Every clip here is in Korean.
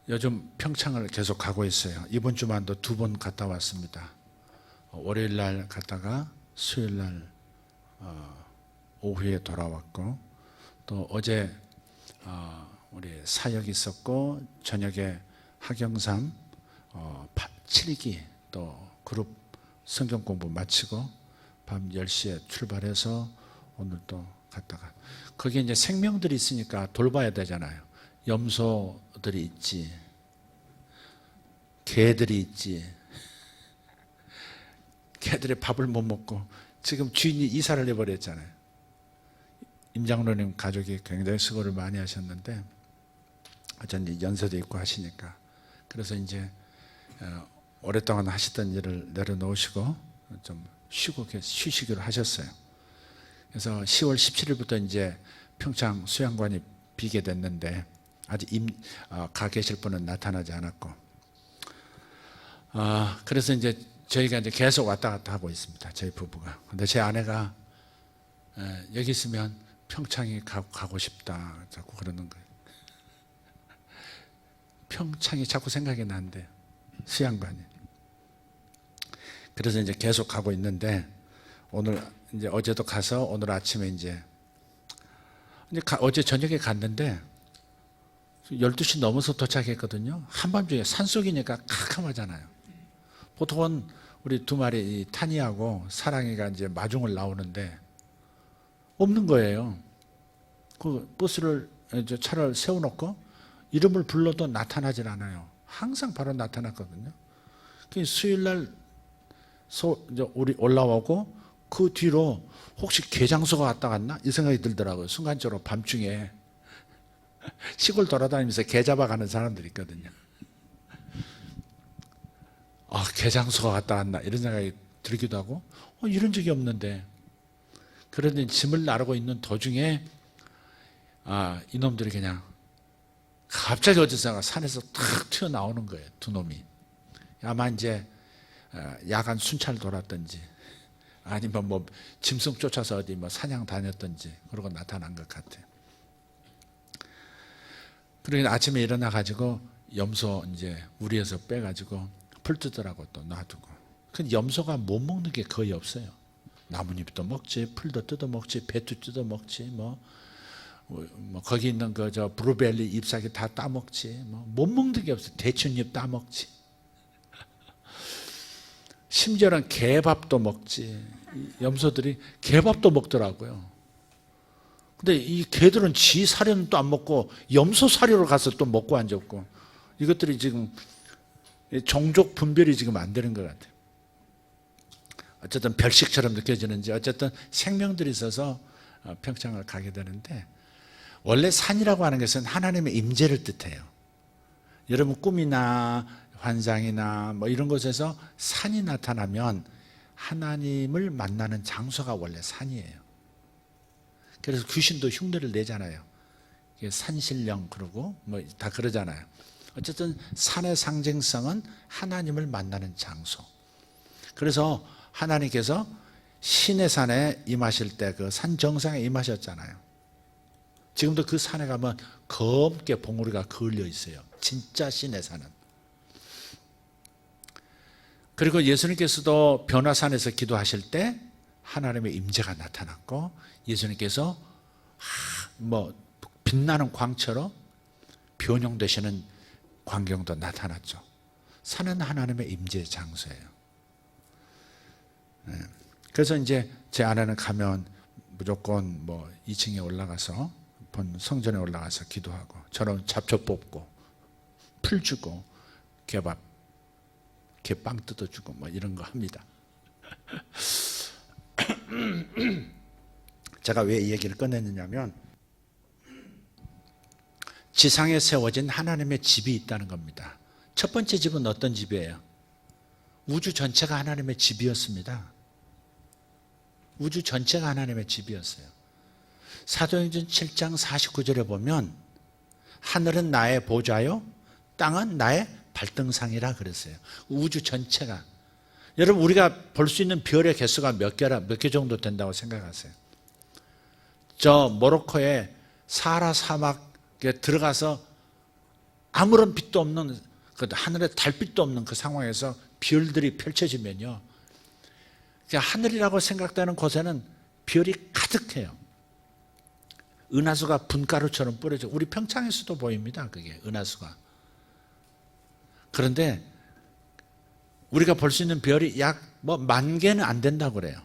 요즘 평창을 계속 가고 있어요. 이번 주만도 2번 갔다 왔습니다. 월요일 날 갔다가 수요일 날 오후에 돌아왔고, 또 어제 우리 사역 있었고, 저녁에 하경삼 7기 또 그룹 성경 공부 마치고 밤 10시에 출발해서 오늘 또 갔다가, 거기에 이제 생명들이 있으니까 돌봐야 되잖아요. 염소들이 있지, 개들이 있지. 개들이 밥을 못 먹고 지금 주인이 이사를 해버렸잖아요. 임장로님 가족이 굉장히 수고를 많이 하셨는데, 어쩐지 연세도 있고 하시니까, 그래서 이제 오랫동안 하시던 일을 내려놓으시고 좀 쉬시기로 하셨어요. 그래서 10월 17일부터 이제 평창 수양관이 비게 됐는데, 아직 가 계실 분은 나타나지 않았고, 그래서 이제 저희가 이제 계속 왔다 갔다 하고 있습니다. 저희 부부가. 근데 제 아내가 여기 있으면 평창이 가고 싶다 자꾸 그러는 거예요. 평창이 자꾸 생각이 나는데, 수양관이. 그래서 이제 계속 가고 있는데, 오늘 이제 어제도 가서 오늘 아침에 이제 어제 저녁에 갔는데 12시 넘어서 도착했거든요. 한밤중에 산속이니까 캄캄하잖아요. 보통은 우리 2마리 타니하고 사랑이가 이제 마중을 나오는데 없는 거예요. 그 버스를 차를 세워놓고 이름을 불러도 나타나질 않아요. 항상 바로 나타났거든요. 수요일날 우리 올라오고 그 뒤로 혹시 개장소가 왔다 갔나? 이 생각이 들더라고요. 순간적으로 밤중에 시골 돌아다니면서 개 잡아가는 사람들이 있거든요. 개장소가 왔다 갔나? 이런 생각이 들기도 하고, 이런 적이 없는데. 그러더니 짐을 나르고 있는 도중에 이놈들이 그냥 갑자기 어디선가 산에서 탁 튀어나오는 거예요. 2놈이. 아마 이제 야간 순찰 돌았던지, 아니면 뭐 짐승 쫓아서 어디 뭐 사냥 다녔던지 그러고 나타난 것 같아요. 그러니까 아침에 일어나 가지고 염소 이제 우리에서 빼가지고 풀 뜯으라고 또 놔두고. 근데 염소가 못 먹는 게 거의 없어요. 나뭇잎도 먹지, 풀도 뜯어 먹지, 배도 뜯어 먹지, 뭐 거기 있는 저 브루벨리 잎사귀 다 따먹지, 못 먹는 게 없어. 대추잎 따먹지. 심지어는 개밥도 먹지. 염소들이 개밥도 먹더라고요. 근데 이 개들은 지 사료는 또 안 먹고 염소 사료를 가서 또 먹고 앉았고, 이것들이 지금 종족 분별이 지금 안 되는 것 같아요. 어쨌든 별식처럼 느껴지는지, 어쨌든 생명들이 있어서 평창을 가게 되는데, 원래 산이라고 하는 것은 하나님의 임재를 뜻해요. 여러분 꿈이나 환상이나 뭐 이런 곳에서 산이 나타나면 하나님을 만나는 장소가 원래 산이에요. 그래서 귀신도 흉내를 내잖아요. 산신령 그러고 뭐 다 그러잖아요. 어쨌든 산의 상징성은 하나님을 만나는 장소. 그래서 하나님께서 시내산에 임하실 때 그 산 정상에 임하셨잖아요. 지금도 그 산에 가면 검게 봉우리가 그을려 있어요. 진짜 시내산은. 그리고 예수님께서도 변화산에서 기도하실 때 하나님의 임재가 나타났고, 예수님께서 뭐 빛나는 광처럼 변형되시는 광경도 나타났죠. 산은 하나님의 임재 장소예요. 그래서 이제 제 아내는 가면 무조건 뭐 2층에 올라가서 본 성전에 올라가서 기도하고, 저는 잡초 뽑고 풀 주고 개빵 뜯어주고 뭐 이런 거 합니다. 제가 왜 이 얘기를 꺼냈느냐면, 지상에 세워진 하나님의 집이 있다는 겁니다. 첫 번째 집은 어떤 집이에요? 우주 전체가 하나님의 집이었습니다. 우주 전체가 하나님의 집이었어요. 사도행전 7장 49절에 보면 하늘은 나의 보좌요, 땅은 나의 발등상이라 그랬어요. 우주 전체가. 여러분, 우리가 볼 수 있는 별의 개수가 몇 개 정도 된다고 생각하세요? 저 모로코의 사하라 사막에 들어가서 아무런 빛도 없는, 그 하늘에 달빛도 없는 그 상황에서 별들이 펼쳐지면요, 하늘이라고 생각되는 곳에는 별이 가득해요. 은하수가 분가루처럼 뿌려져. 우리 평창에서도 보입니다. 그게 은하수가. 그런데 우리가 볼 수 있는 별이 약 10,000개는 안 된다고 그래요.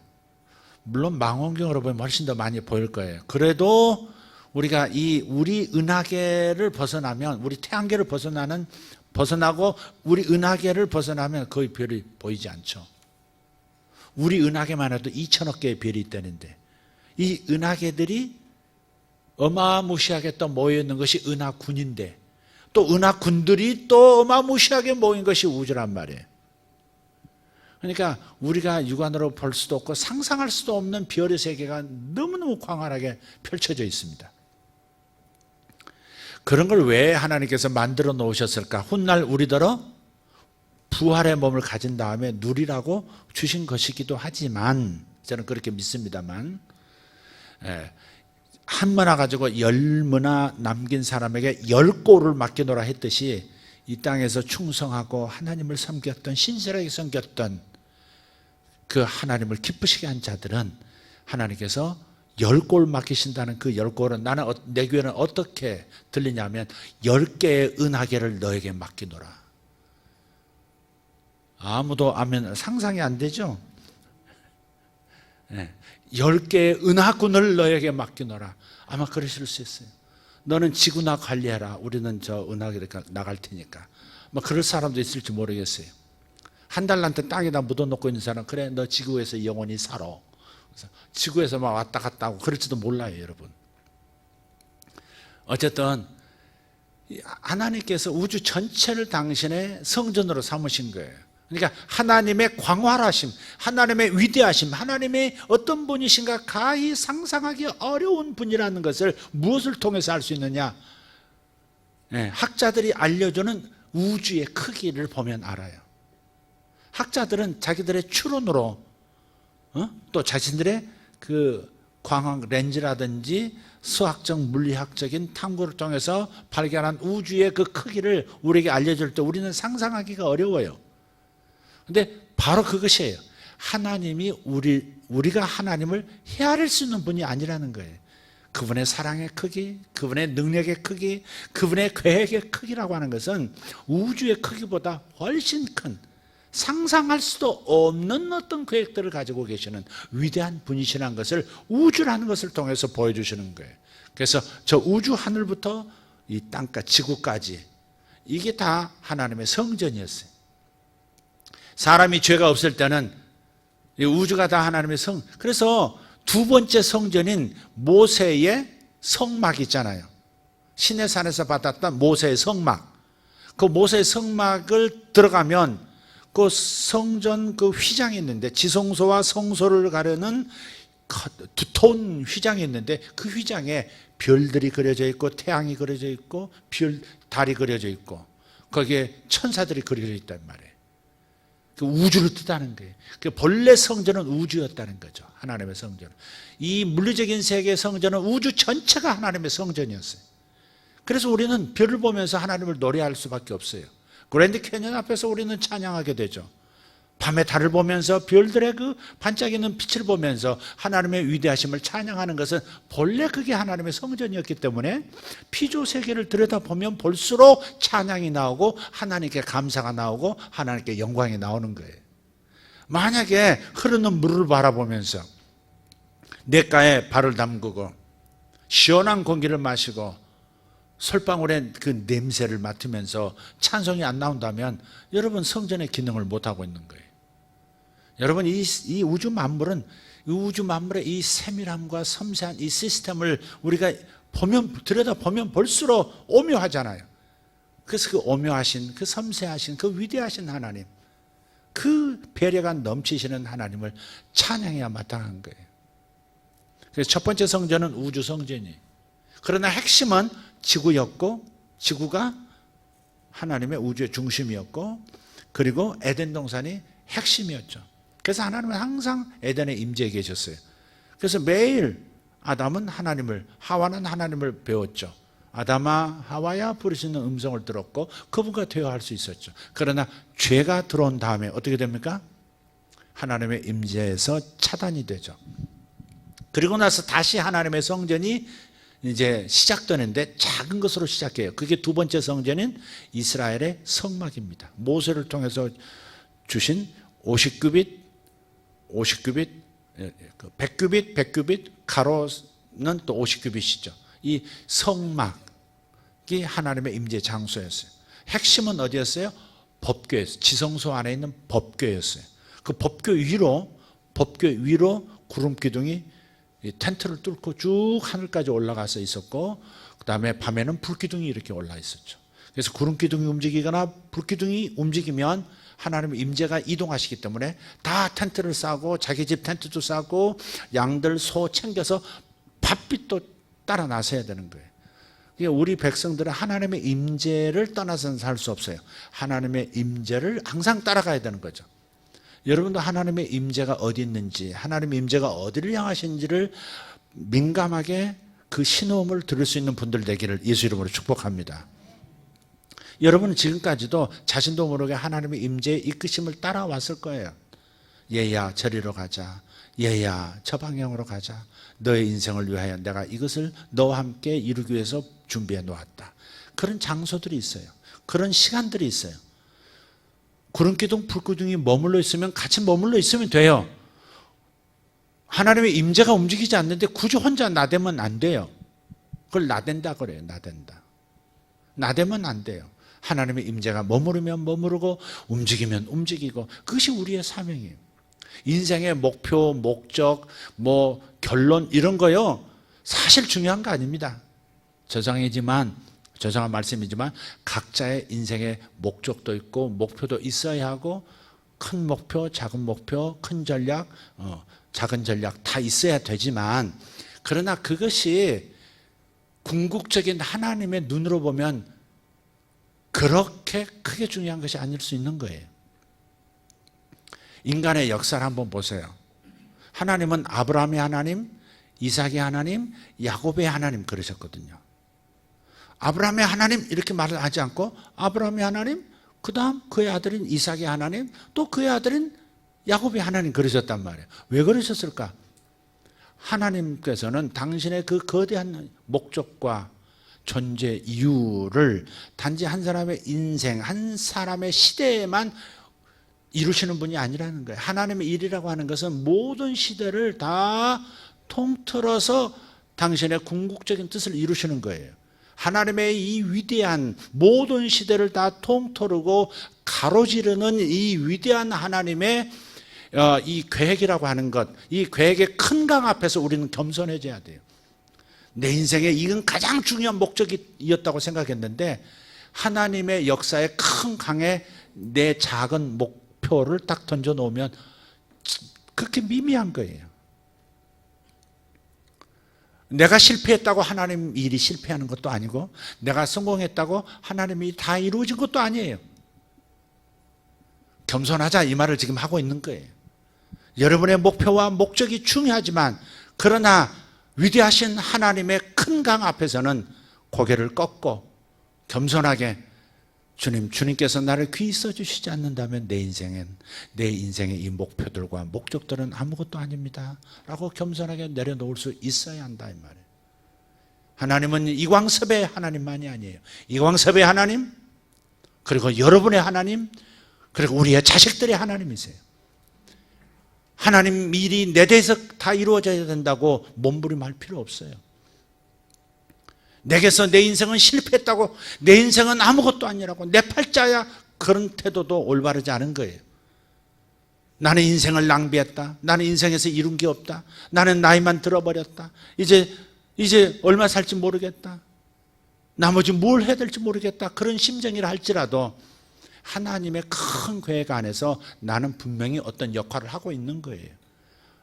물론 망원경으로 보면 훨씬 더 많이 보일 거예요. 그래도 우리가 우리 은하계를 벗어나면, 우리 태양계를 벗어나고 우리 은하계를 벗어나면 거의 별이 보이지 않죠. 우리 은하계만 해도 2,000억 개의 별이 있다는데, 이 은하계들이 어마무시하게 또 모여있는 것이 은하군인데, 또 은하군들이 또 어마무시하게 모인 것이 우주란 말이에요. 그러니까 우리가 육안으로 볼 수도 없고 상상할 수도 없는 별의 세계가 너무너무 광활하게 펼쳐져 있습니다. 그런 걸 왜 하나님께서 만들어 놓으셨을까? 훗날 우리더러 부활의 몸을 가진 다음에 누리라고 주신 것이기도 하지만, 저는 그렇게 믿습니다만, 한 문화 가지고 10문화 남긴 사람에게 10골을 맡겨놓으라 했듯이, 이 땅에서 충성하고 하나님을 섬겼던, 신실하게 섬겼던 그 하나님을 기쁘시게 한 자들은 하나님께서 10골 맡기신다는 그 10골은, 나는 내 교회는 어떻게 들리냐면 10개의 은하계를 너에게 맡기노라. 아무도 아멘, 상상이 안 되죠? 10개의 은하군을 너에게 맡기노라. 아마 그러실 수 있어요. 너는 지구나 관리해라. 우리는 저 은하계 나갈 테니까. 그럴 사람도 있을지 모르겠어요. 한 달란트 땅에다 묻어놓고 있는 사람, 그래 너 지구에서 영원히 살아. 그래서 지구에서 막 왔다 갔다 하고 그럴지도 몰라요, 여러분. 어쨌든 하나님께서 우주 전체를 당신의 성전으로 삼으신 거예요. 그러니까 하나님의 광활하심, 하나님의 위대하심, 하나님의 어떤 분이신가 가히 상상하기 어려운 분이라는 것을 무엇을 통해서 알 수 있느냐? 학자들이 알려주는 우주의 크기를 보면 알아요. 학자들은 자기들의 추론으로 또 자신들의 그 광학 렌즈라든지 수학적 물리학적인 탐구를 통해서 발견한 우주의 그 크기를 우리에게 알려줄 때 우리는 상상하기가 어려워요. 근데 바로 그것이에요. 하나님이 우리가 하나님을 헤아릴 수 있는 분이 아니라는 거예요. 그분의 사랑의 크기, 그분의 능력의 크기, 그분의 계획의 크기라고 하는 것은 우주의 크기보다 훨씬 큰, 상상할 수도 없는 어떤 계획들을 가지고 계시는 위대한 분이시라는 것을 우주라는 것을 통해서 보여주시는 거예요. 그래서 저 우주 하늘부터 이 땅까지, 지구까지, 이게 다 하나님의 성전이었어요. 사람이 죄가 없을 때는 이 우주가 다 하나님의 그래서 두 번째 성전인 모세의 성막 있잖아요. 시내산에서 받았던 모세의 성막. 그 모세의 성막을 들어가면 그 성전 그 휘장이 있는데, 지성소와 성소를 가르는 두터운 휘장이 있는데, 그 휘장에 별들이 그려져 있고 태양이 그려져 있고 달이 그려져 있고 거기에 천사들이 그려져 있단 말이에요. 그 우주를 뜻하는 거예요. 그 본래 성전은 우주였다는 거죠. 하나님의 성전은. 이 물리적인 세계의 성전은 우주 전체가 하나님의 성전이었어요. 그래서 우리는 별을 보면서 하나님을 노래할 수밖에 없어요. 그랜드 캐년 앞에서 우리는 찬양하게 되죠. 밤에 달을 보면서 별들의 그 반짝이는 빛을 보면서 하나님의 위대하심을 찬양하는 것은 본래 그게 하나님의 성전이었기 때문에 피조 세계를 들여다보면 볼수록 찬양이 나오고 하나님께 감사가 나오고 하나님께 영광이 나오는 거예요. 만약에 흐르는 물을 바라보면서 냇가에 발을 담그고 시원한 공기를 마시고 솔방울의 그 냄새를 맡으면서 찬송이 안 나온다면 여러분 성전의 기능을 못하고 있는 거예요. 여러분 이 우주 만물은, 이 우주 만물의 이 세밀함과 섬세한 이 시스템을 우리가 들여다보면 볼수록 오묘하잖아요. 그래서 그 오묘하신, 그 섬세하신, 그 위대하신 하나님, 그 배려가 넘치시는 하나님을 찬양해야 마땅한 거예요. 그래서 첫 번째 성전은 우주 성전이에요. 그러나 핵심은 지구였고, 지구가 하나님의 우주의 중심이었고, 그리고 에덴 동산이 핵심이었죠. 그래서 하나님은 항상 에덴에 임재해 계셨어요. 그래서 매일 아담은 하나님을, 하와는 하나님을 배웠죠. 아담아 하와야 부르시는 음성을 들었고 그분과 대화할 수 있었죠. 그러나 죄가 들어온 다음에 어떻게 됩니까? 하나님의 임재에서 차단이 되죠. 그리고 나서 다시 하나님의 성전이 이제 시작되는데 작은 것으로 시작해요. 그게 두 번째 성전인 이스라엘의 성막입니다. 모세를 통해서 주신 50규빗, 100규빗, 100규빗, 가로는 또 50규빗이죠. 이 성막이 하나님의 임재 장소였어요. 핵심은 어디였어요? 법궤였어요. 지성소 안에 있는 법궤였어요. 그 법궤 위로 구름 기둥이 텐트를 뚫고 쭉 하늘까지 올라가서 있었고, 그 다음에 밤에는 불기둥이 이렇게 올라 있었죠. 그래서 구름 기둥이 움직이거나 불기둥이 움직이면 하나님의 임재가 이동하시기 때문에 다 텐트를 싸고 자기 집 텐트도 싸고 양들 소 챙겨서 바삐 또 따라 나서야 되는 거예요. 그러니까 우리 백성들은 하나님의 임재를 떠나서는 살 수 없어요. 하나님의 임재를 항상 따라가야 되는 거죠. 여러분도 하나님의 임재가 어디 있는지, 하나님의 임재가 어디를 향하시는지를 민감하게 그 신호음을 들을 수 있는 분들 되기를 예수 이름으로 축복합니다. 여러분은 지금까지도 자신도 모르게 하나님의 임재의 이끄심을 따라왔을 거예요. 얘야 저리로 가자, 얘야 저 방향으로 가자, 너의 인생을 위하여 내가 이것을 너와 함께 이루기 위해서 준비해 놓았다. 그런 장소들이 있어요. 그런 시간들이 있어요. 구름기둥, 불기둥이 머물러 있으면 같이 머물러 있으면 돼요. 하나님의 임재가 움직이지 않는데 굳이 혼자 나대면 안 돼요. 그걸 나댄다 그래요. 나대면 안 돼요. 하나님의 임재가 머무르면 머무르고 움직이면 움직이고, 그것이 우리의 사명이에요. 인생의 목표, 목적, 결론 이런 거요 사실 중요한 거 아닙니다. 저장한 말씀이지만 각자의 인생의 목적도 있고 목표도 있어야 하고, 큰 목표, 작은 목표, 큰 전략, 작은 전략 다 있어야 되지만, 그러나 그것이 궁극적인 하나님의 눈으로 보면 그렇게 크게 중요한 것이 아닐 수 있는 거예요. 인간의 역사를 한번 보세요. 하나님은 아브라함의 하나님, 이삭의 하나님, 야곱의 하나님 그러셨거든요. 아브라함의 하나님 이렇게 말을 하지 않고 아브라함의 하나님, 그 다음 그의 아들인 이삭의 하나님, 또 그의 아들인 야곱의 하나님 그러셨단 말이에요. 왜 그러셨을까? 하나님께서는 당신의 그 거대한 목적과 존재 이유를 단지 한 사람의 인생, 한 사람의 시대에만 이루시는 분이 아니라는 거예요. 하나님의 일이라고 하는 것은 모든 시대를 다 통틀어서 당신의 궁극적인 뜻을 이루시는 거예요. 하나님의 이 위대한 모든 시대를 다 통틀고 가로지르는 이 위대한 하나님의 이 계획이라고 하는 것, 이 계획의 큰 강 앞에서 우리는 겸손해져야 돼요. 내 인생에 이건 가장 중요한 목적이었다고 생각했는데 하나님의 역사의 큰 강에 내 작은 목표를 딱 던져놓으면 그렇게 미미한 거예요. 내가 실패했다고 하나님 일이 실패하는 것도 아니고, 내가 성공했다고 하나님이 다 이루어진 것도 아니에요. 겸손하자 이 말을 지금 하고 있는 거예요. 여러분의 목표와 목적이 중요하지만, 그러나 위대하신 하나님의 큰 강 앞에서는 고개를 꺾고 겸손하게 주님께서 나를 귀히 써주시지 않는다면 내 인생의 이 목표들과 목적들은 아무것도 아닙니다 라고 겸손하게 내려놓을 수 있어야 한다 이 말이에요. 하나님은 이광섭의 하나님만이 아니에요. 이광섭의 하나님, 그리고 여러분의 하나님, 그리고 우리의 자식들의 하나님이세요. 하나님 일이 내 대해서 다 이루어져야 된다고 몸부림할 필요 없어요. 내게서 내 인생은 실패했다고, 내 인생은 아무것도 아니라고, 내 팔자야, 그런 태도도 올바르지 않은 거예요. 나는 인생을 낭비했다, 나는 인생에서 이룬 게 없다, 나는 나이만 들어버렸다, 이제 얼마 살지 모르겠다, 나머지 뭘 해야 될지 모르겠다, 그런 심정이라 할지라도 하나님의 큰 계획 안에서 나는 분명히 어떤 역할을 하고 있는 거예요.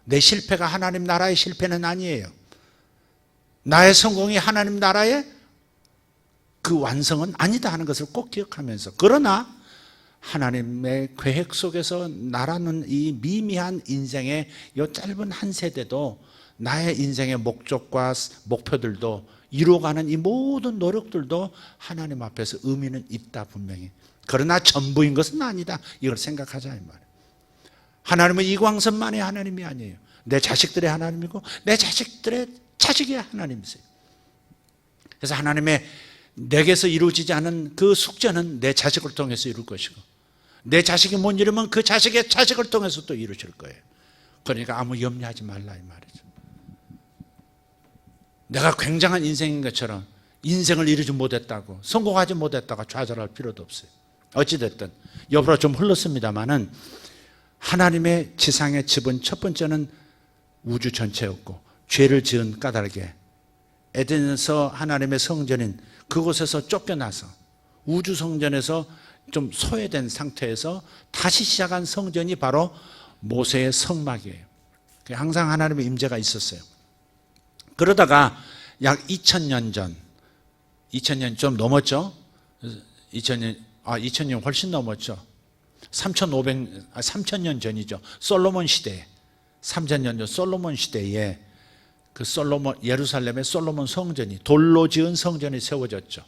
내 실패가 하나님 나라의 실패는 아니에요. 나의 성공이 하나님 나라의 그 완성은 아니다 하는 것을 꼭 기억하면서, 그러나 하나님의 계획 속에서 나라는 이 미미한 인생의 이 짧은 한 세대도 나의 인생의 목적과 목표들도 이루어가는 이 모든 노력들도 하나님 앞에서 의미는 있다 분명히. 그러나 전부인 것은 아니다. 이걸 생각하자 이 말이에요. 하나님은 이광선만의 하나님이 아니에요. 내 자식들의 하나님이고 내 자식들의 자식의 하나님이세요. 그래서 하나님의 내게서 이루어지지 않은 그 숙제는 내 자식을 통해서 이룰 것이고 내 자식이 못 이루면 그 자식의 자식을 통해서 또 이루실 거예요. 그러니까 아무 염려하지 말라 이 말이죠. 내가 굉장한 인생인 것처럼 인생을 이루지 못했다고 성공하지 못했다고 좌절할 필요도 없어요. 어찌됐든 옆으로 좀 흘렀습니다마는 하나님의 지상의 집은 첫 번째는 우주 전체였고 죄를 지은 까닭에 에덴에서 하나님의 성전인 그곳에서 쫓겨나서 우주 성전에서 좀 소외된 상태에서 다시 시작한 성전이 바로 모세의 성막이에요. 항상 하나님의 임재가 있었어요. 그러다가 약 2000년 전, 2000년 좀 넘었죠? 2000년 훨씬 넘었죠. 3000년 전이죠. 솔로몬 시대에, 3000년 전 솔로몬 시대에 그 예루살렘의 솔로몬 성전이 돌로 지은 성전이 세워졌죠.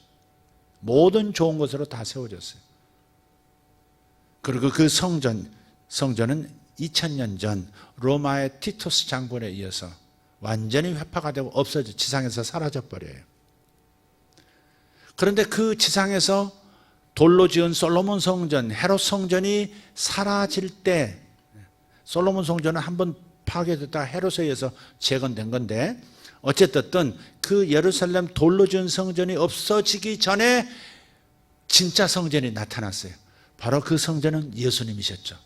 모든 좋은 것으로 다 세워졌어요. 그리고 그 성전은 2000년 전 로마의 티투스 장군에 의해서 완전히 회파가 되고 없어져 지상에서 사라져 버려요. 그런데 그 지상에서 돌로 지은 솔로몬 성전, 헤롯 성전이 사라질 때 솔로몬 성전은 한번 파괴됐다 헤롯에 의해서 재건된 건데 어쨌든 그 예루살렘 돌로 지은 성전이 없어지기 전에 진짜 성전이 나타났어요. 바로 그 성전은 예수님이셨죠.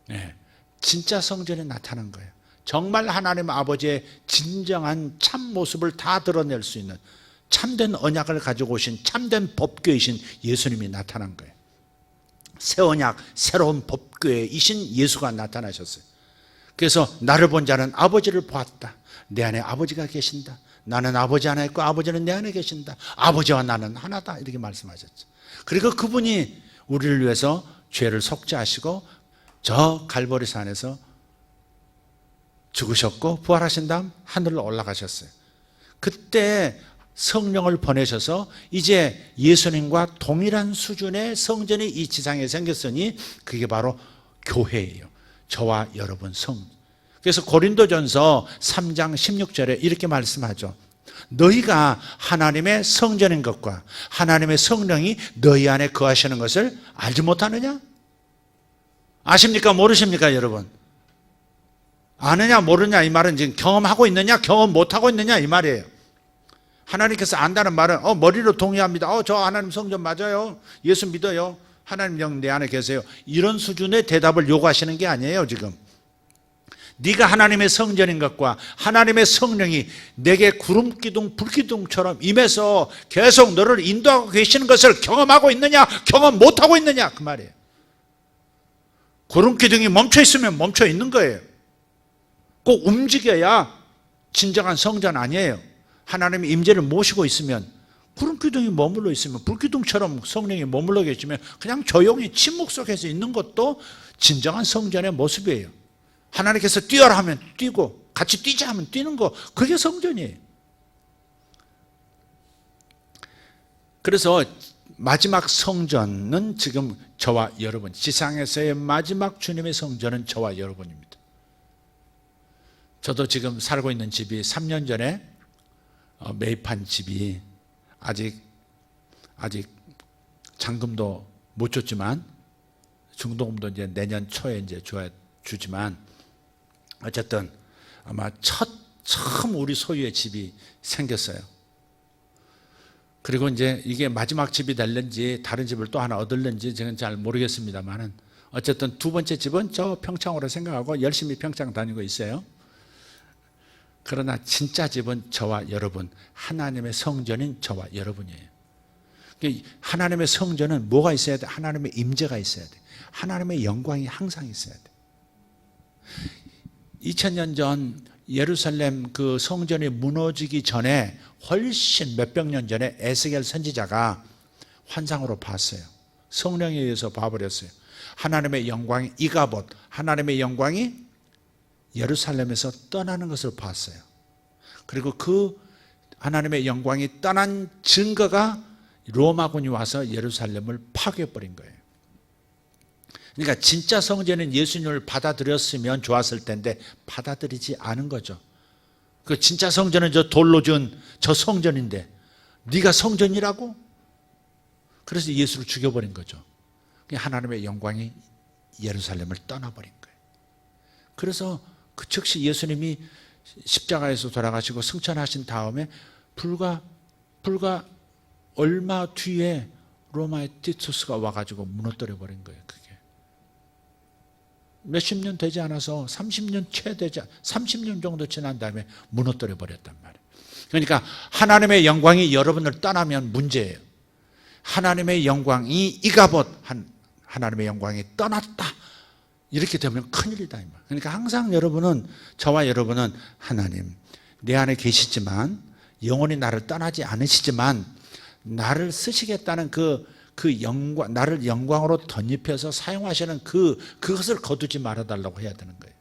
네, 진짜 성전이 나타난 거예요. 정말 하나님 아버지의 진정한 참 모습을 다 드러낼 수 있는 참된 언약을 가지고 오신 참된 법궤이신 예수님이 나타난 거예요. 새 언약, 새로운 법궤이신 예수가 나타나셨어요. 그래서 나를 본 자는 아버지를 보았다. 내 안에 아버지가 계신다. 나는 아버지 안에 있고 아버지는 내 안에 계신다. 아버지와 나는 하나다. 이렇게 말씀하셨죠. 그리고 그분이 우리를 위해서 죄를 속죄하시고 저 갈보리산에서 죽으셨고 부활하신 다음 하늘로 올라가셨어요. 그때 성령을 보내셔서 이제 예수님과 동일한 수준의 성전이 이 지상에 생겼으니 그게 바로 교회예요. 저와 여러분 그래서 고린도전서 3장 16절에 이렇게 말씀하죠. 너희가 하나님의 성전인 것과 하나님의 성령이 너희 안에 거하시는 것을 알지 못하느냐? 아십니까? 모르십니까 여러분? 아느냐 모르냐 이 말은 지금 경험하고 있느냐 경험 못하고 있느냐 이 말이에요. 하나님께서 안다는 말은 머리로 동의합니다. 저 하나님 성전 맞아요. 예수 믿어요. 하나님 영 내 안에 계세요. 이런 수준의 대답을 요구하시는 게 아니에요 지금. 네가 하나님의 성전인 것과 하나님의 성령이 내게 구름기둥 불기둥처럼 임해서 계속 너를 인도하고 계시는 것을 경험하고 있느냐 경험 못하고 있느냐 그 말이에요. 구름기둥이 멈춰 있으면 멈춰 있는 거예요. 꼭 움직여야 진정한 성전 아니에요. 하나님의 임재를 모시고 있으면 구름기둥이 머물러 있으면 불기둥처럼 성령이 머물러 계시면 그냥 조용히 침묵 속에서 있는 것도 진정한 성전의 모습이에요. 하나님께서 뛰어라 하면 뛰고 같이 뛰자 하면 뛰는 거 그게 성전이에요. 그래서 마지막 성전은 지금 저와 여러분, 지상에서의 마지막 주님의 성전은 저와 여러분입니다. 저도 지금 살고 있는 집이 3년 전에 매입한 집이 아직 잔금도 못 줬지만 중도금도 이제 내년 초에 이제 주지만 어쨌든 아마 처음 우리 소유의 집이 생겼어요. 그리고 이제 이게 마지막 집이 될는지 다른 집을 또 하나 얻을는지 저는 잘 모르겠습니다만은 어쨌든 두 번째 집은 저 평창으로 생각하고 열심히 평창 다니고 있어요. 그러나 진짜 집은 저와 여러분, 하나님의 성전인 저와 여러분이에요. 하나님의 성전은 뭐가 있어야 돼? 하나님의 임재가 있어야 돼. 하나님의 영광이 항상 있어야 돼. 2000년 전 예루살렘 그 성전이 무너지기 전에 훨씬 몇백 년 전에 에스겔 선지자가 환상으로 봤어요. 성령에 의해서 봐버렸어요. 하나님의 영광이 이가봇, 하나님의 영광이 예루살렘에서 떠나는 것을 봤어요. 그리고 그 하나님의 영광이 떠난 증거가 로마군이 와서 예루살렘을 파괴해버린 거예요. 그러니까 진짜 성전은 예수님을 받아들였으면 좋았을 텐데 받아들이지 않은 거죠. 그 진짜 성전은 저 돌로 지은 저 성전인데 네가 성전이라고? 그래서 예수를 죽여버린 거죠. 하나님의 영광이 예루살렘을 떠나버린 거예요. 그래서 그 즉시 예수님이 십자가에서 돌아가시고 승천하신 다음에 불과 얼마 뒤에 로마의 티투스가 와가지고 무너뜨려 버린 거예요. 그게 몇십 년 되지 않아서 30년 채 되지 30년 정도 지난 다음에 무너뜨려 버렸단 말이에요. 그러니까 하나님의 영광이 여러분을 떠나면 문제예요. 하나님의 영광이 이가봇 하나님의 영광이 떠났다 이렇게 되면 큰일이다 이 말. 그러니까 항상 여러분은 저와 여러분은 하나님 내 안에 계시지만 영원히 나를 떠나지 않으시지만 나를 쓰시겠다는 그 영광, 나를 영광으로 덧입혀서 사용하시는 그것을 거두지 말아달라고 해야 되는 거예요.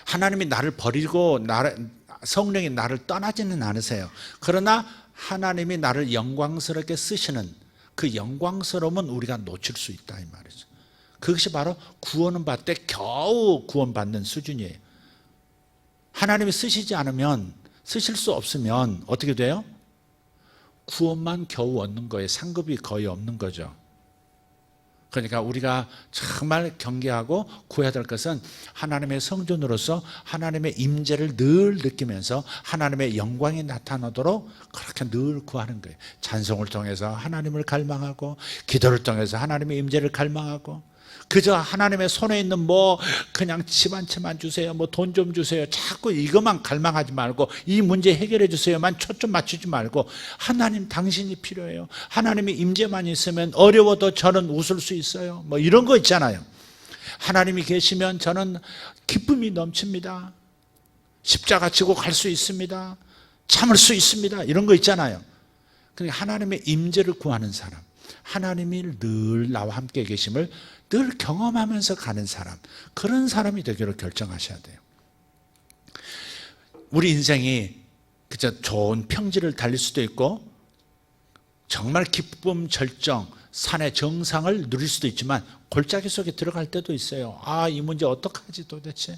하나님이 나를 버리고 성령이 나를 떠나지는 않으세요. 그러나 하나님이 나를 영광스럽게 쓰시는 그 영광스러움은 우리가 놓칠 수 있다 이 말이죠. 그것이 바로 구원은 받되 겨우 구원받는 수준이에요. 하나님이 쓰시지 않으면 쓰실 수 없으면 어떻게 돼요? 구원만 겨우 얻는 거예요. 상급이 거의 없는 거죠. 그러니까 우리가 정말 경계하고 구해야 될 것은 하나님의 성전으로서 하나님의 임재를 늘 느끼면서 하나님의 영광이 나타나도록 그렇게 늘 구하는 거예요. 찬송을 통해서 하나님을 갈망하고 기도를 통해서 하나님의 임재를 갈망하고 그저 하나님의 손에 있는 그냥 집 한 채만 주세요, 돈 좀 주세요, 자꾸 이것만 갈망하지 말고 이 문제 해결해 주세요만 초점 맞추지 말고 하나님 당신이 필요해요. 하나님의 임재만 있으면 어려워도 저는 웃을 수 있어요. 이런 거 있잖아요. 하나님이 계시면 저는 기쁨이 넘칩니다. 십자가 지고 갈 수 있습니다. 참을 수 있습니다. 이런 거 있잖아요. 그러니까 하나님의 임재를 구하는 사람, 하나님이 늘 나와 함께 계심을 늘 경험하면서 가는 사람, 그런 사람이 되기로 결정하셔야 돼요. 우리 인생이 그저 좋은 평지를 달릴 수도 있고 정말 기쁨 절정, 산의 정상을 누릴 수도 있지만 골짜기 속에 들어갈 때도 있어요. 이 문제 어떡하지 도대체?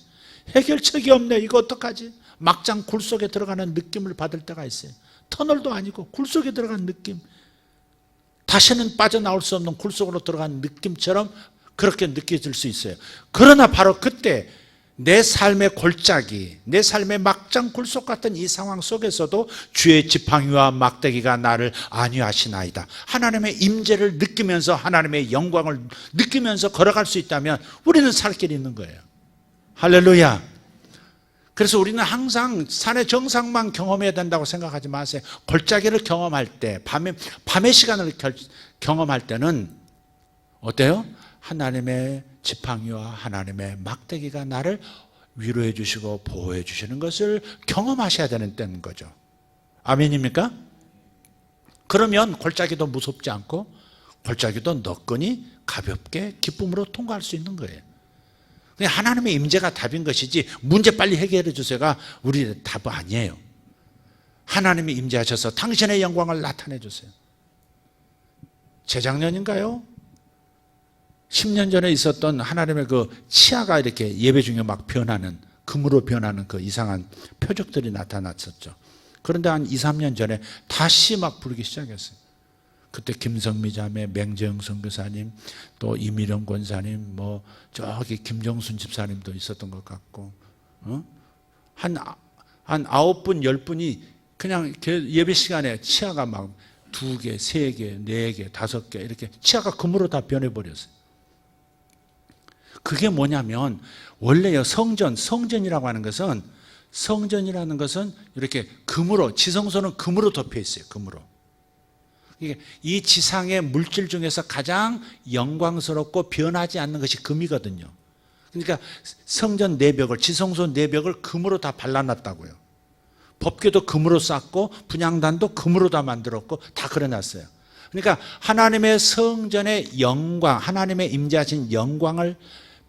해결책이 없네. 이거 어떡하지? 막장 굴 속에 들어가는 느낌을 받을 때가 있어요. 터널도 아니고 굴 속에 들어간 느낌, 다시는 빠져나올 수 없는 굴 속으로 들어간 느낌처럼 그렇게 느껴질 수 있어요. 그러나 바로 그때 내 삶의 골짜기, 내 삶의 막장 굴속 같은 이 상황 속에서도 주의 지팡이와 막대기가 나를 안위하시나이다, 하나님의 임재를 느끼면서 하나님의 영광을 느끼면서 걸어갈 수 있다면 우리는 살 길이 있는 거예요. 할렐루야. 그래서 우리는 항상 산의 정상만 경험해야 된다고 생각하지 마세요. 골짜기를 경험할 때, 밤의 시간을 경험할 때는 어때요? 하나님의 지팡이와 하나님의 막대기가 나를 위로해 주시고 보호해 주시는 것을 경험하셔야 되는 때인 거죠. 아멘입니까? 그러면 골짜기도 무섭지 않고 골짜기도 너끈히 가볍게 기쁨으로 통과할 수 있는 거예요. 하나님의 임재가 답인 것이지 문제 빨리 해결해 주세요가 우리의 답 아니에요. 하나님이 임재하셔서 당신의 영광을 나타내 주세요. 재작년인가요? 10년 전에 있었던 하나님의 그 치아가 이렇게 예배 중에 막 변하는, 금으로 변하는 그 이상한 표적들이 나타났었죠. 그런데 한 2, 3년 전에 다시 막 부르기 시작했어요. 그때 김성미 자매, 맹재영 선교사님, 또 이미령 권사님, 저기 김정순 집사님도 있었던 것 같고, 한 9분, 10분이 그냥 예배 시간에 치아가 막 2개, 3개, 4개, 5개 이렇게 치아가 금으로 다 변해버렸어요. 그게 뭐냐면 원래요, 성전이라고 하는 것은, 성전이라는 것은 이렇게 금으로, 지성소는 금으로 덮여 있어요. 금으로. 이 지상의 물질 중에서 가장 영광스럽고 변하지 않는 것이 금이거든요. 그러니까 성전 내벽을, 지성소 내벽을 금으로 다 발라놨다고요. 법궤도 금으로 쌓고 분향단도 금으로 다 만들었고 다 그려놨어요. 그러니까 하나님의 성전의 영광, 하나님의 임재하신 영광을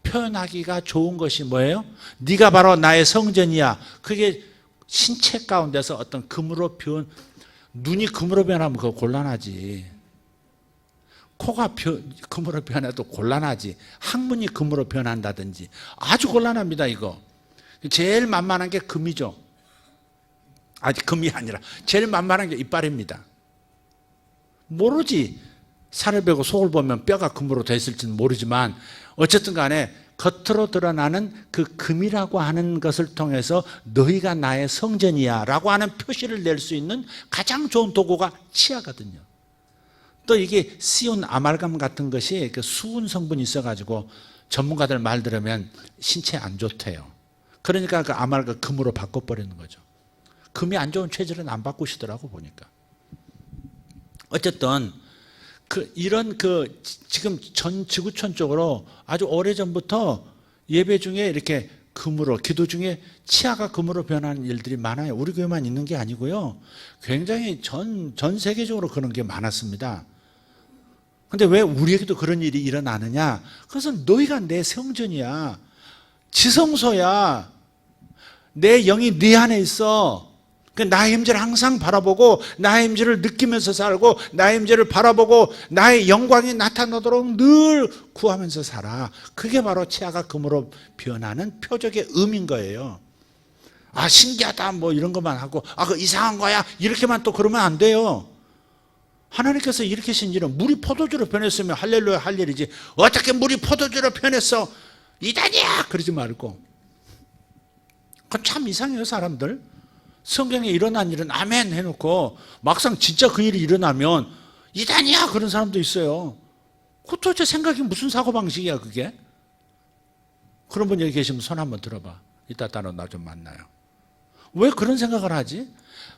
표현하기가 좋은 것이 뭐예요? 네가 바로 나의 성전이야. 그게 신체 가운데서 어떤 금으로 변, 눈이 금으로 변하면 그거 곤란하지. 코가 금으로 변해도 곤란하지. 항문이 금으로 변한다든지 아주 곤란합니다. 이거 제일 만만한 게 금이죠. 아직 금이 아니라 제일 만만한 게 이빨입니다. 모르지. 살을 베고 속을 보면 뼈가 금으로 돼 있을지는 모르지만 어쨌든 간에 겉으로 드러나는 그 금이라고 하는 것을 통해서 너희가 나의 성전이야 라고 하는 표시를 낼 수 있는 가장 좋은 도구가 치아거든요. 또 이게 시온 아말감 같은 것이 그 수은 성분이 있어가지고 전문가들 말 들으면 신체에 안 좋대요. 그러니까 그 아말감 금으로 바꿔버리는 거죠. 금이 안 좋은 체질은 안 바꾸시더라고 보니까. 어쨌든 이런 지금 전 지구촌 쪽으로 아주 오래전부터 예배 중에 이렇게 금으로, 기도 중에 치아가 금으로 변하는 일들이 많아요. 우리 교회만 있는 게 아니고요. 굉장히 전 세계적으로 그런 게 많았습니다. 근데 왜 우리에게도 그런 일이 일어나느냐? 그것은 너희가 내 성전이야. 지성소야. 내 영이 네 안에 있어. 나의 임재를 항상 바라보고 나의 임재를 느끼면서 살고 나의 임재를 바라보고 나의 영광이 나타나도록 늘 구하면서 살아. 그게 바로 치아가 금으로 변하는 표적의 의미인 거예요. 아 신기하다 뭐 이런 것만 하고 그 이상한 거야 이렇게만 또 그러면 안 돼요. 하나님께서 일으키신 일은 물이 포도주로 변했으면 할렐루야 할 일이지 어떻게 물이 포도주로 변했어 이단이야 그러지 말고. 그건 참 이상해요 사람들. 성경에 일어난 일은 아멘 해놓고 막상 진짜 그 일이 일어나면 이단이야 그런 사람도 있어요. 그 도대체 생각이 무슨 사고방식이야 그게? 그런 분 여기 계시면 손 한번 들어봐. 이따 따로 나 좀 만나요. 왜 그런 생각을 하지?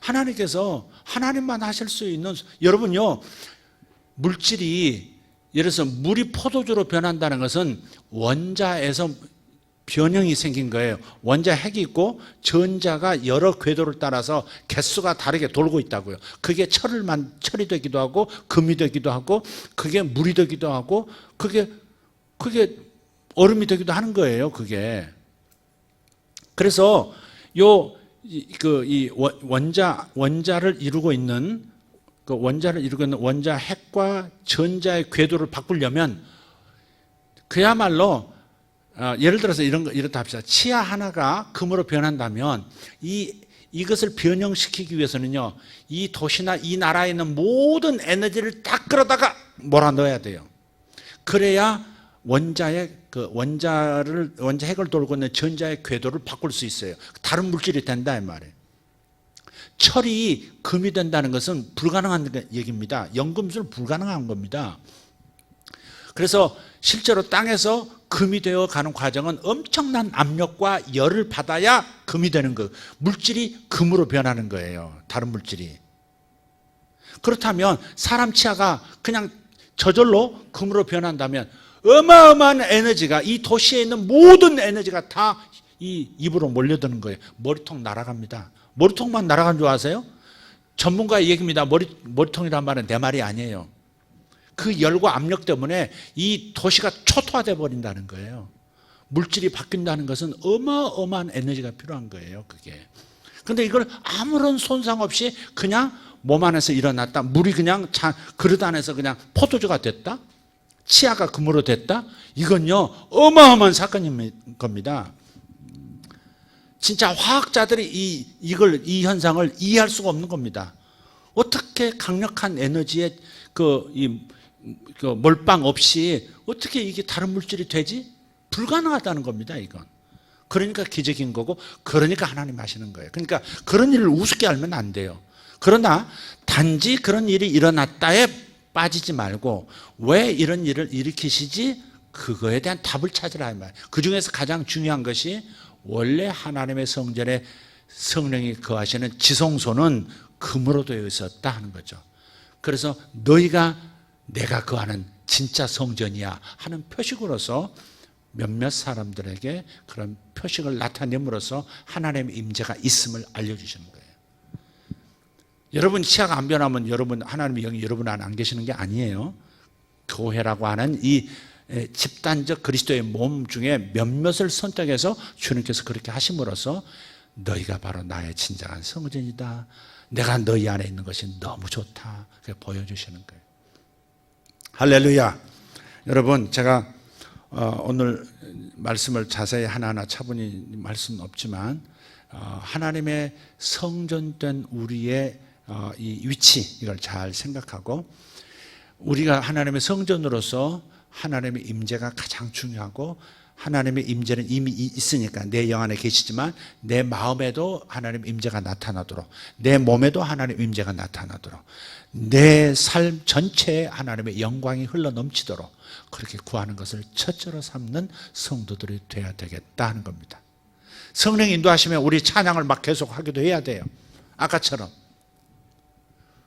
하나님께서 하나님만 하실 수 있는, 여러분요 물질이 예를 들어서 물이 포도주로 변한다는 것은 원자에서 변형이 생긴 거예요. 원자 핵이 있고 전자가 여러 궤도를 따라서 개수가 다르게 돌고 있다고요. 그게 철이 되기도 하고 금이 되기도 하고 그게 물이 되기도 하고 그게 얼음이 되기도 하는 거예요. 그게. 그래서 이 원자를 이루고 있는 원자 핵과 전자의 궤도를 바꾸려면 그야말로 예를 들어서 이렇다 합시다. 치아 하나가 금으로 변한다면 이것을 변형시키기 위해서는요, 이 도시나 이 나라에 있는 모든 에너지를 다 끌어다가 몰아넣어야 돼요. 그래야 원자 핵을 돌고 있는 전자의 궤도를 바꿀 수 있어요. 다른 물질이 된다 이 말이에요. 철이 금이 된다는 것은 불가능한 얘기입니다. 연금술 불가능한 겁니다. 그래서 실제로 땅에서 금이 되어 가는 과정은 엄청난 압력과 열을 받아야 금이 되는 거예요. 물질이 금으로 변하는 거예요. 다른 물질이. 그렇다면 사람 치아가 그냥 저절로 금으로 변한다면 어마어마한 에너지가 이 도시에 있는 모든 에너지가 다 이 입으로 몰려드는 거예요. 머리통 날아갑니다. 머리통만 날아간 줄 아세요? 전문가의 얘기입니다. 머리통이란 말은 내 말이 아니에요. 그 열과 압력 때문에 이 도시가 초토화되어 버린다는 거예요. 물질이 바뀐다는 것은 어마어마한 에너지가 필요한 거예요. 그게. 그런데 이걸 아무런 손상 없이 그냥 몸 안에서 일어났다. 물이 그냥 그릇 안에서 그냥 포도주가 됐다. 치아가 금으로 됐다. 이건요 어마어마한 사건인 겁니다. 진짜 화학자들이 이 현상을 이해할 수가 없는 겁니다. 어떻게 강력한 에너지에 몰빵 없이 어떻게 이게 다른 물질이 되지? 불가능하다는 겁니다, 이건. 그러니까 기적인 거고, 그러니까 하나님 하시는 거예요. 그러니까 그런 일을 우습게 알면 안 돼요. 그러나 단지 그런 일이 일어났다에 빠지지 말고 왜 이런 일을 일으키시지? 그거에 대한 답을 찾으라 이 말이에요. 그 중에서 가장 중요한 것이 원래 하나님의 성전에 성령이 거하시는 지성소는 금으로 되어 있었다 하는 거죠. 그래서 너희가 내가 거하는 진짜 성전이야 하는 표식으로서 몇몇 사람들에게 그런 표식을 나타냄으로써 하나님의 임재가 있음을 알려주시는 거예요. 여러분 치아가 안 변하면 하나님의 영이 여러분 안에 안 계시는 게 아니에요. 교회라고 하는 이 집단적 그리스도의 몸 중에 몇몇을 선택해서 주님께서 그렇게 하심으로써 너희가 바로 나의 진정한 성전이다. 내가 너희 안에 있는 것이 너무 좋다. 그렇게 보여주시는 거예요. 할렐루야. 여러분, 제가 오늘 말씀을 자세히 하나하나 차분히 말씀은 없지만 하나님의 성전된 우리의 이 위치, 이걸 잘 생각하고, 우리가 하나님의 성전으로서 하나님의 임재가 가장 중요하고, 하나님의 임재는 이미 있으니까 내 영 안에 계시지만 내 마음에도 하나님 임재가 나타나도록, 내 몸에도 하나님 임재가 나타나도록, 내 삶 전체에 하나님의 영광이 흘러넘치도록 그렇게 구하는 것을 첫째로 삼는 성도들이 되어야 되겠다 하는 겁니다. 성령 인도하시면 우리 찬양을 막 계속 하기도 해야 돼요. 아까처럼.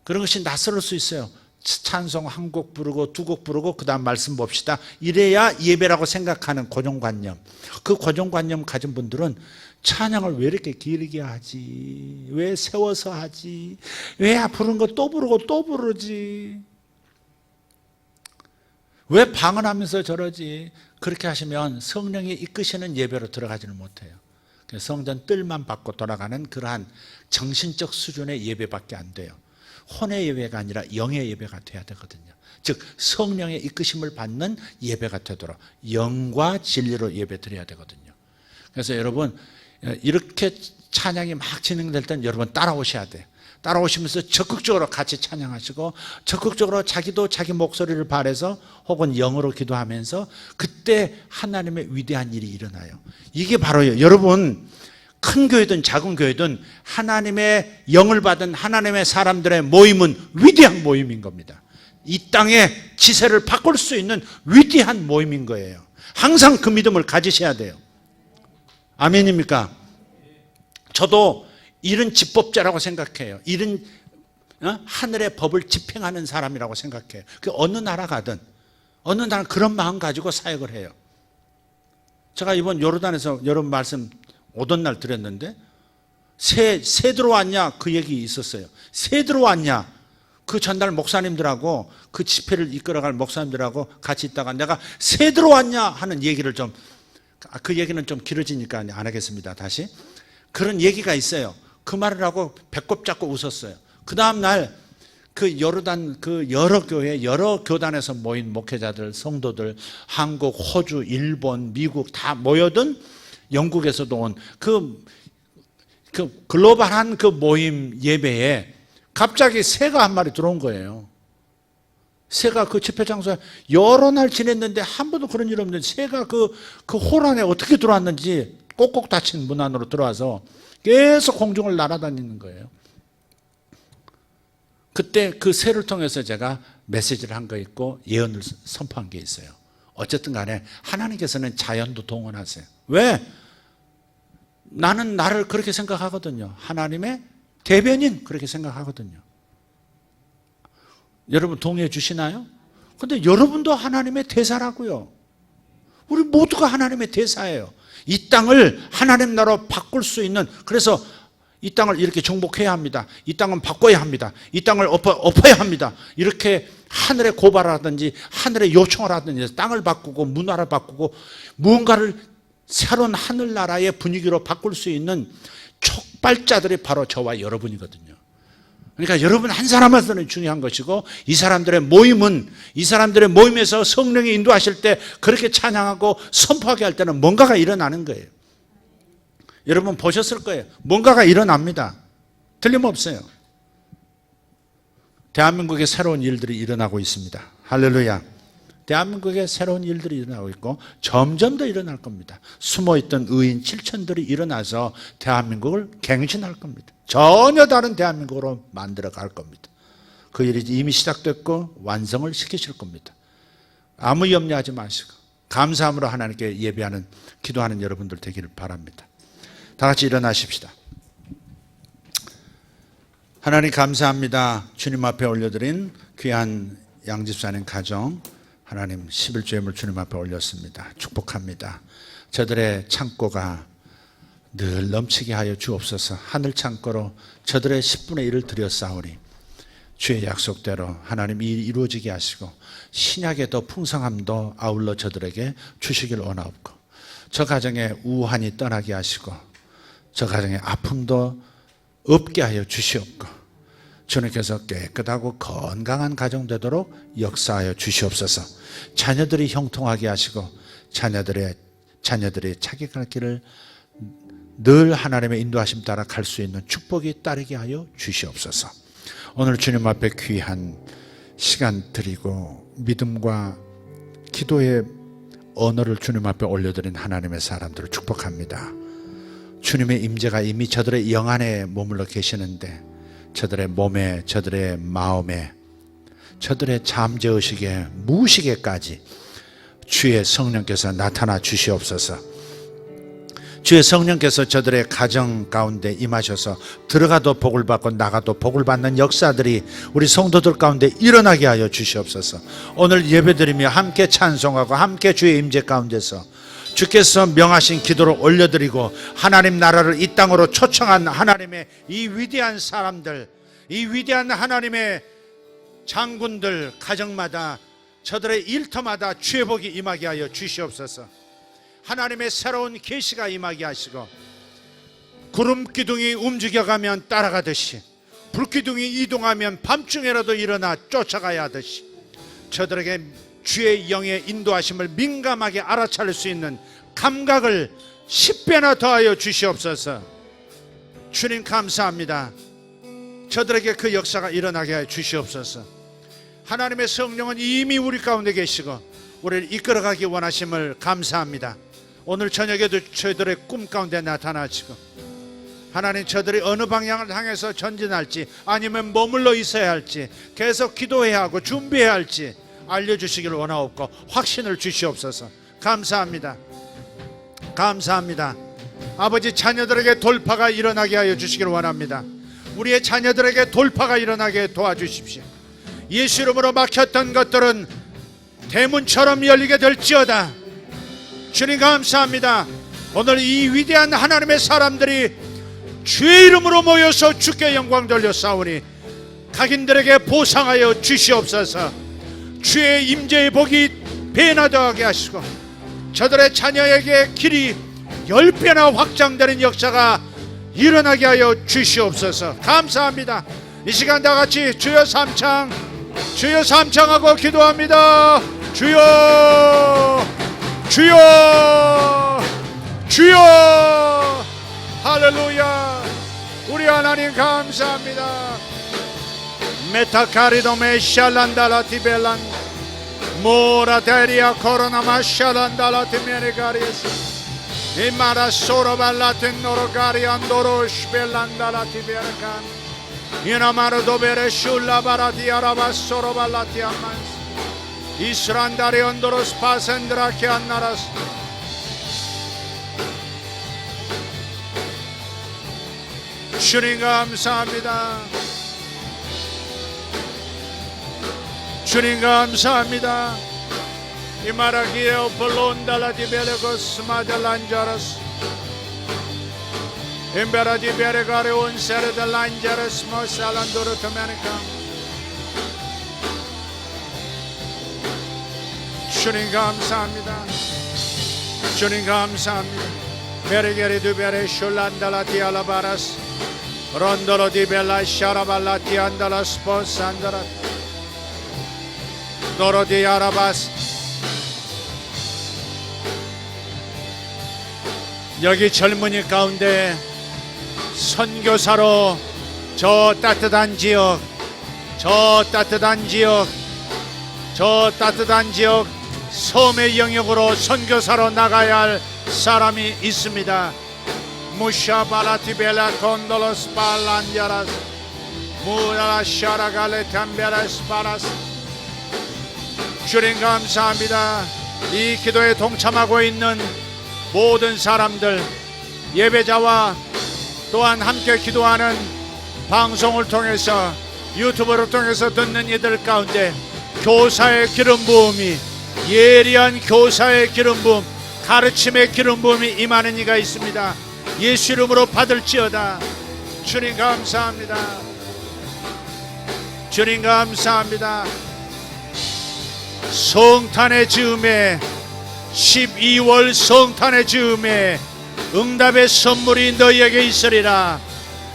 그런 것이 낯설 수 있어요. 찬송 한 곡 부르고 두 곡 부르고 그 다음 말씀 봅시다. 이래야 예배라고 생각하는 고정관념. 그 고정관념 가진 분들은 찬양을 왜 이렇게 길게 하지? 왜 세워서 하지? 왜 부른 거 또 부르고 또 부르지? 왜 방언하면서 저러지? 그렇게 하시면 성령이 이끄시는 예배로 들어가지는 못해요. 성전 뜰만 받고 돌아가는 그러한 정신적 수준의 예배밖에 안 돼요. 혼의 예배가 아니라 영의 예배가 돼야 되거든요. 즉 성령의 이끄심을 받는 예배가 되도록 영과 진리로 예배 드려야 되거든요. 그래서 여러분, 이렇게 찬양이 막 진행될 땐 여러분 따라오셔야 돼요. 따라오시면서 적극적으로 같이 찬양하시고, 적극적으로 자기도 자기 목소리를 발해서 혹은 영어로 기도하면서 그때 하나님의 위대한 일이 일어나요. 이게 바로 여러분, 큰 교회든 작은 교회든 하나님의 영을 받은 하나님의 사람들의 모임은 위대한 모임인 겁니다. 이 땅의 지세를 바꿀 수 있는 위대한 모임인 거예요. 항상 그 믿음을 가지셔야 돼요. 아멘입니까? 저도 이런 집법자라고 생각해요. 이런 하늘의 법을 집행하는 사람이라고 생각해요. 그 어느 나라 가든 어느 나라 그런 마음 가지고 사역을 해요. 제가 이번 요르단에서 여러분 말씀 오던 날 드렸는데, 새 들어왔냐? 그 얘기 있었어요. 새 들어왔냐? 그 전날 목사님들하고 그 집회를 이끌어갈 목사님들하고 같이 있다가 내가 새 들어왔냐? 하는 얘기를 그 얘기는 좀 길어지니까 안 하겠습니다. 다시. 그런 얘기가 있어요. 그 말을 하고 배꼽 잡고 웃었어요. 그 다음날 그 요르단 그 여러 교회, 여러 교단에서 모인 목회자들, 성도들, 한국, 호주, 일본, 미국 다 모여든 영국에서도 온 그 글로벌한 그 모임 예배에 갑자기 새가 한 마리 들어온 거예요. 새가 그 집회 장소에 여러 날 지냈는데 한 번도 그런 일 없는데 새가 그 홀 안에 어떻게 들어왔는지 꼭꼭 닫힌 문 안으로 들어와서 계속 공중을 날아다니는 거예요. 그때 그 새를 통해서 제가 메시지를 한 거 있고 예언을 선포한 게 있어요. 어쨌든 간에 하나님께서는 자연도 동원하세요. 왜? 나는 나를 그렇게 생각하거든요. 하나님의 대변인 그렇게 생각하거든요. 여러분 동의해 주시나요? 근데 여러분도 하나님의 대사라고요. 우리 모두가 하나님의 대사예요. 이 땅을 하나님 나라로 바꿀 수 있는, 그래서 이 땅을 이렇게 정복해야 합니다. 이 땅은 바꿔야 합니다. 이 땅을 엎어야 합니다. 이렇게 하늘에 고발하든지 하늘에 요청을 하든지 땅을 바꾸고 문화를 바꾸고 무언가를 새로운 하늘나라의 분위기로 바꿀 수 있는 촉발자들이 바로 저와 여러분이거든요. 그러니까 여러분 한 사람 한 사람이 중요한 것이고, 이 사람들의 모임은, 이 사람들의 모임에서 성령이 인도하실 때 그렇게 찬양하고 선포하게 할 때는 뭔가가 일어나는 거예요. 여러분 보셨을 거예요. 뭔가가 일어납니다. 틀림없어요. 대한민국에 새로운 일들이 일어나고 있습니다. 할렐루야. 대한민국에 새로운 일들이 일어나고 있고 점점 더 일어날 겁니다. 숨어있던 의인 7천들이 일어나서 대한민국을 갱신할 겁니다. 전혀 다른 대한민국으로 만들어 갈 겁니다. 그 일이 이미 시작됐고 완성을 시키실 겁니다. 아무 염려하지 마시고 감사함으로 하나님께 예배하는, 기도하는 여러분들 되기를 바랍니다. 다 같이 일어나십시다. 하나님 감사합니다. 주님 앞에 올려드린 귀한 양집사님 가정, 하나님 11조임을 주님 앞에 올렸습니다. 축복합니다. 저들의 창고가 늘 넘치게 하여 주옵소서. 하늘 창고로 저들의 10분의 1을 드렸사오니 주의 약속대로 하나님 이 이루어지게 하시고 신약의 더 풍성함도 아울러 저들에게 주시길 원하옵고, 저 가정에 우환이 떠나게 하시고 저 가정에 아픔도 없게 하여 주시옵고, 주님께서 깨끗하고 건강한 가정 되도록 역사하여 주시옵소서. 자녀들이 형통하게 하시고 자녀들의 자기 갈 길을 늘 하나님의 인도하심 따라 갈 수 있는 축복이 따르게 하여 주시옵소서. 오늘 주님 앞에 귀한 시간 드리고 믿음과 기도의 언어를 주님 앞에 올려드린 하나님의 사람들을 축복합니다. 주님의 임재가 이미 저들의 영 안에 머물러 계시는데 저들의 몸에, 저들의 마음에, 저들의 잠재의식에, 무의식에까지 주의 성령께서 나타나 주시옵소서. 주의 성령께서 저들의 가정 가운데 임하셔서 들어가도 복을 받고 나가도 복을 받는 역사들이 우리 성도들 가운데 일어나게 하여 주시옵소서. 오늘 예배드리며 함께 찬송하고 함께 주의 임재 가운데서 주께서 명하신 기도를 올려드리고 하나님 나라를 이 땅으로 초청한 하나님의 이 위대한 사람들, 이 위대한 하나님의 장군들 가정마다 저들의 일터마다 주의 복이 임하게 하여 주시옵소서. 하나님의 새로운 계시가 임하게 하시고 구름 기둥이 움직여가면 따라가듯이 불기둥이 이동하면 밤중에라도 일어나 쫓아가야 하듯이 저들에게 주의 영의 인도하심을 민감하게 알아차릴 수 있는 감각을 10배나 더하여 주시옵소서. 주님 감사합니다. 저들에게 그 역사가 일어나게 하여 주시옵소서. 하나님의 성령은 이미 우리 가운데 계시고 우리를 이끌어가기 원하심을 감사합니다. 오늘 저녁에도 저희들의 꿈 가운데 나타나시고 하나님 저들이 어느 방향을 향해서 전진할지 아니면 머물러 있어야 할지 계속 기도해야 하고 준비해야 할지 알려주시기를 원하옵고 확신을 주시옵소서. 감사합니다. 감사합니다. 아버지, 자녀들에게 돌파가 일어나게 하여 주시기를 원합니다. 우리의 자녀들에게 돌파가 일어나게 도와주십시오. 예수 이름으로 막혔던 것들은 대문처럼 열리게 될지어다. 주님 감사합니다. 오늘 이 위대한 하나님의 사람들이 주의 이름으로 모여서 주께 영광 돌려 싸우니 각인들에게 보상하여 주시옵소서. 주의 임재의 복이 배나 더하게 하시고 저들의 자녀에게 길이 10배나 확장되는 역사가 일어나게 하여 주시옵소서. 감사합니다. 이 시간 다 같이 주여 삼창, 주여 삼창하고 기도합니다. 주여, 주여, 주여. 할렐루야. 우리 하나님 감사합니다. 메타카리도메 샬란달라티벨란 모라테리아 코로나마 샬란달라티메리가리에스 이마라 소로발라틴 노로가리안도로시 벨란달라티베르칸 이나마르 도베레 슐라바라디아라바 소로발라티아만스 이스란다리온도로스 파센드라키안나라스. 주님 감사합니다. 주님 감사합니다. 이마라기에 오플론달라디베레고스 마델란자라스 임베라디베레가레 온세르달란자라스 모살란도르토메니카. 주님 감사합니다. 주님 감사합니다. 메르게리두베레 슐란달라티알라바라스 론도로디벨라 샤라발라티안달라스 포산다라 노로디아라바스. 여기 젊은이 가운데 선교사로 저 따뜻한 지역, 저 따뜻한 지역, 저 따뜻한 지역 섬의 영역으로 선교사로 나가야 할 사람이 있습니다. 무샤바라티벨라 콘돌로스 발란자라스 무라샤라갈레 담베라스 바라스. 주님 감사합니다. 이 기도에 동참하고 있는 모든 사람들, 예배자와 또한 함께 기도하는 방송을 통해서 유튜브를 통해서 듣는 이들 가운데 교사의 기름 부음이, 예리한 교사의 기름 부음, 가르침의 기름 부음이 임하는 이가 있습니다. 예수 이름으로 받을지어다. 주님 감사합니다. 주님 감사합니다. 성탄의 즈음에 12월 성탄의 즈음에 응답의 선물이 너희에게 있으리라.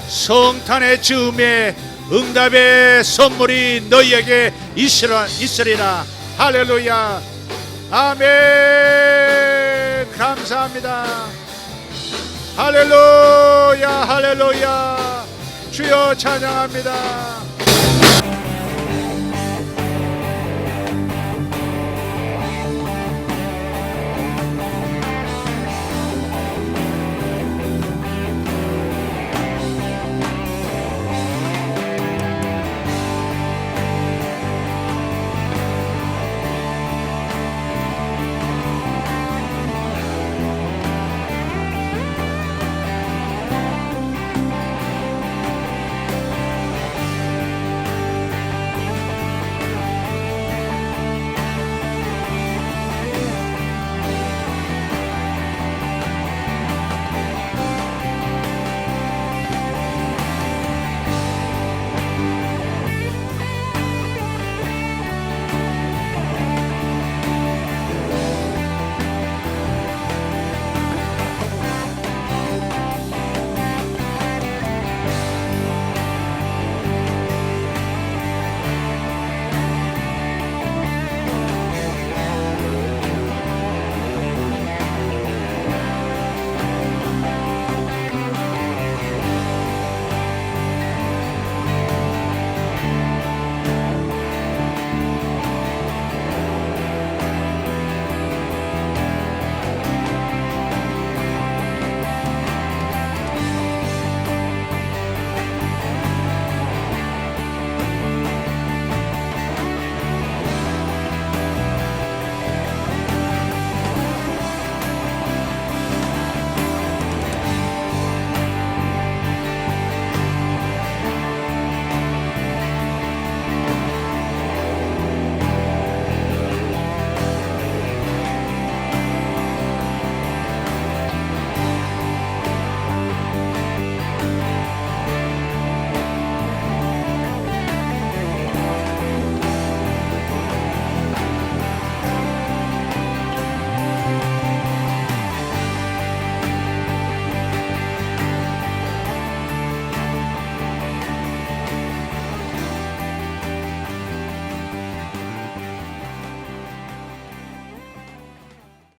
성탄의 즈음에 응답의 선물이 너희에게 있으리라. 할렐루야. 아멘. 감사합니다. 할렐루야. 할렐루야. 주여 찬양합니다.